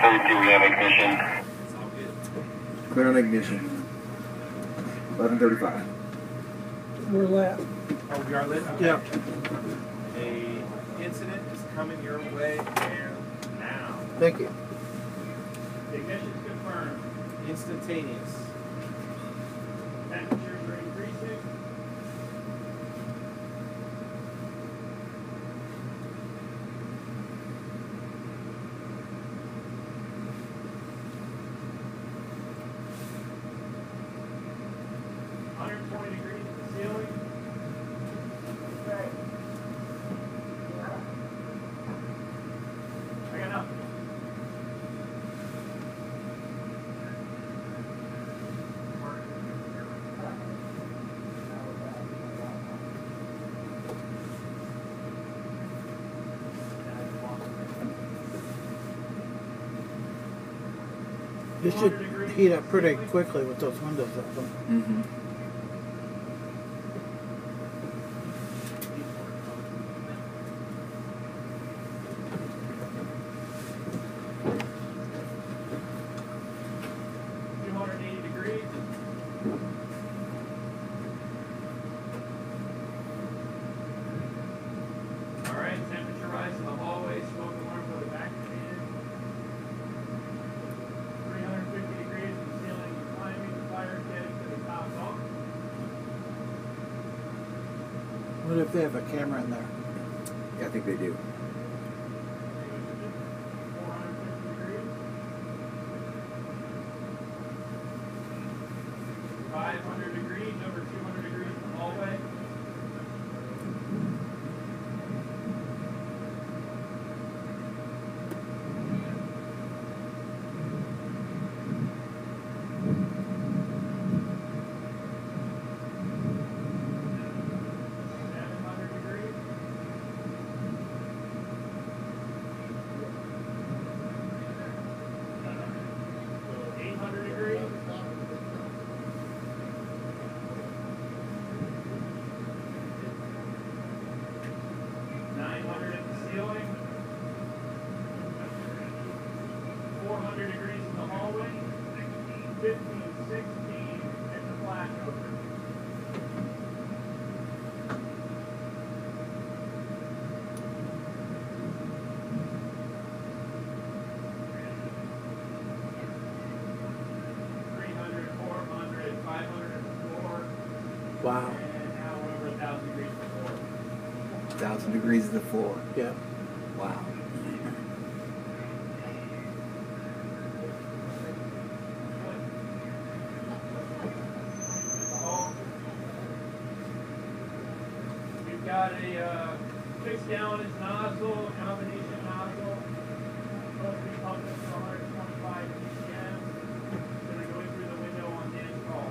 11:32, we have ignition. Clear on ignition. 11:35. We're lit. Oh, we are lit? Okay. Yeah. A incident is coming your way there now. Thank you. Ignition's confirmed. Instantaneous. Temperatures are increasing. Degrees at the ceiling. Okay. I got enough. This should heat up pretty quickly with those windows open. Mm-hmm. What if they have a camera in there? Yeah, I think they do. 500 degrees, over 200 degrees in the hallway. Ceiling, 400 degrees in the hallway, 15, 16 at the flashover. Wow. And now we're over 1,000 degrees to the floor. 1,000 degrees to the floor. Yeah. Wow. We've got a 6 gallonage nozzle, a combination nozzle, supposed to be pumping for 125 ppm. Going to go in through the window on Dan's call.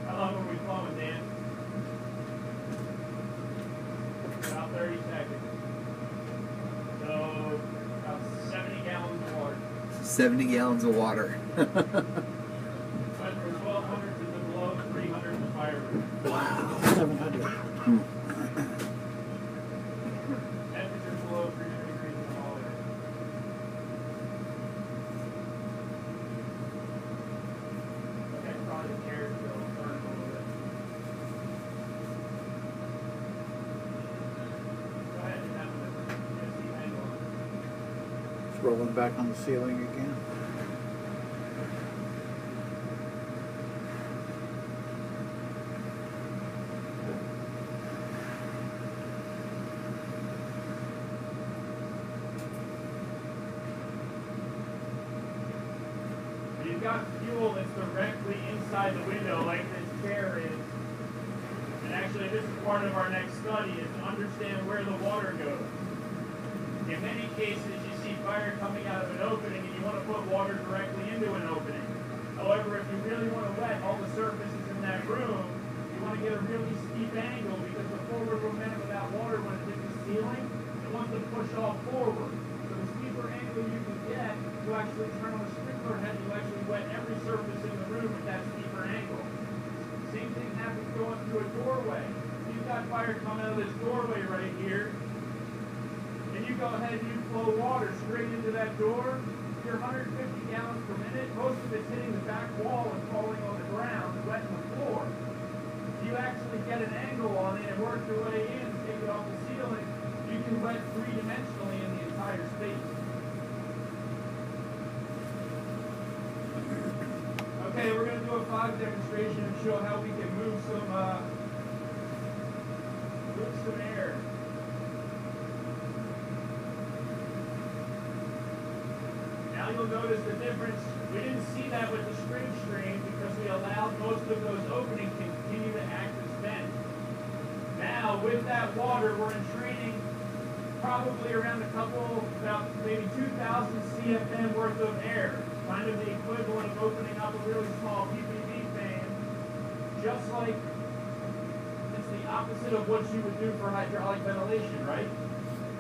How long were we flowing, Dan? About 30 seconds. So, about 70 gallons of water. 70 gallons of water. Went from 1,200 to the below 300 in the fire room. Wow. 700. Temperature below 300 degrees in the hallway. Okay, probably the air will burn a little bit. Go ahead and have the angle on it. It's rolling back on the ceiling again. you've got fuel that's directly inside the window, like this chair is. And actually, this is part of our next study, is to understand where the water goes. In many cases, you see fire coming out of an opening, and you want to put water directly into an opening. However, if you really want to wet all the surfaces in that room, you want to get a really steep angle, because the forward momentum of that water, when it hits the ceiling, it wants to push all forward. So the steeper angle you can get, you actually turn on the sprinkler head, you actually wet every surface in the room at that steeper angle. Same thing happens going through a doorway. You've got fire coming out of this doorway right here, and you go ahead and you flow water straight into that door. You're 150 gallons per minute. Most of it's hitting the back wall and falling on the ground and wetting the floor. You actually get an angle on it and work your way in and take it off the ceiling. You can wet three-dimensionally in the entire space. Okay, we're going to do a fog demonstration and show how we can move some air. Now you'll notice the difference. We didn't see that with the spring stream because we allowed most of those openings to continue to act as vents. Now, with that water, we're entraining probably around about maybe 2,000 CFM worth of air. Kind of the equivalent of opening up a really small PPV fan, just like it's the opposite of what you would do for hydraulic ventilation, right?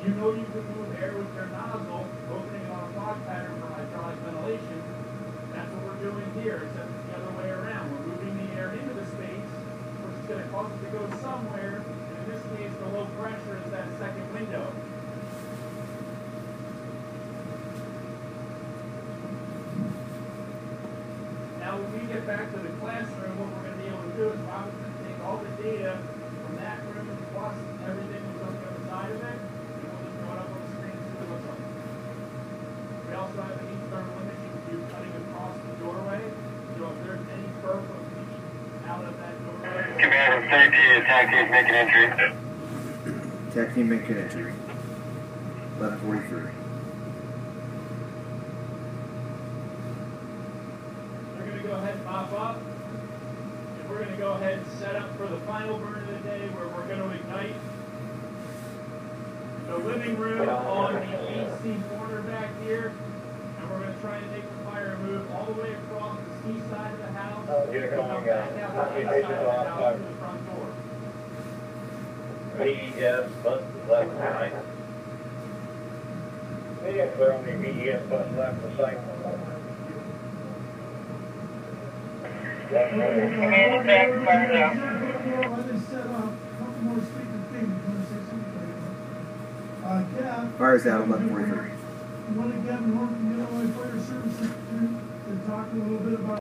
You know you could move air with your nozzle, opening it on a fog pattern for hydraulic ventilation. That's what we're doing here, except it's the other way around. We're moving the air into the space, which is going to cause it to go somewhere, and in this case, the low pressure is that second window. Now, when we get back to the classroom, what we're going to be able to do is Robin's going to take all the data from that room plus everything that's on the other side of it, and we'll just throw it up on the screen and see what it looks like. We also have an heat thermal imaging view cutting across the doorway, so if there's any burp of heat out of that doorway. Commander 30, attack team making entry. Attack team making entry. 11:43. Go ahead and mop up, and we're going to go ahead and set up for the final burn of the day, where we're going to ignite the living room on the AC corner back here, and we're going to try and make the fire move all the way across the C side of the house, and come back out the A side of the house to the front door. VES bus left and right. Yeah, clear on the VES bus left and right. Command attack, fire now. Let us set up a couple more speaker things. You want to say something? Jeff. Fire's out. 11:43. Want to get North Illinois Fire Services to talk a little bit about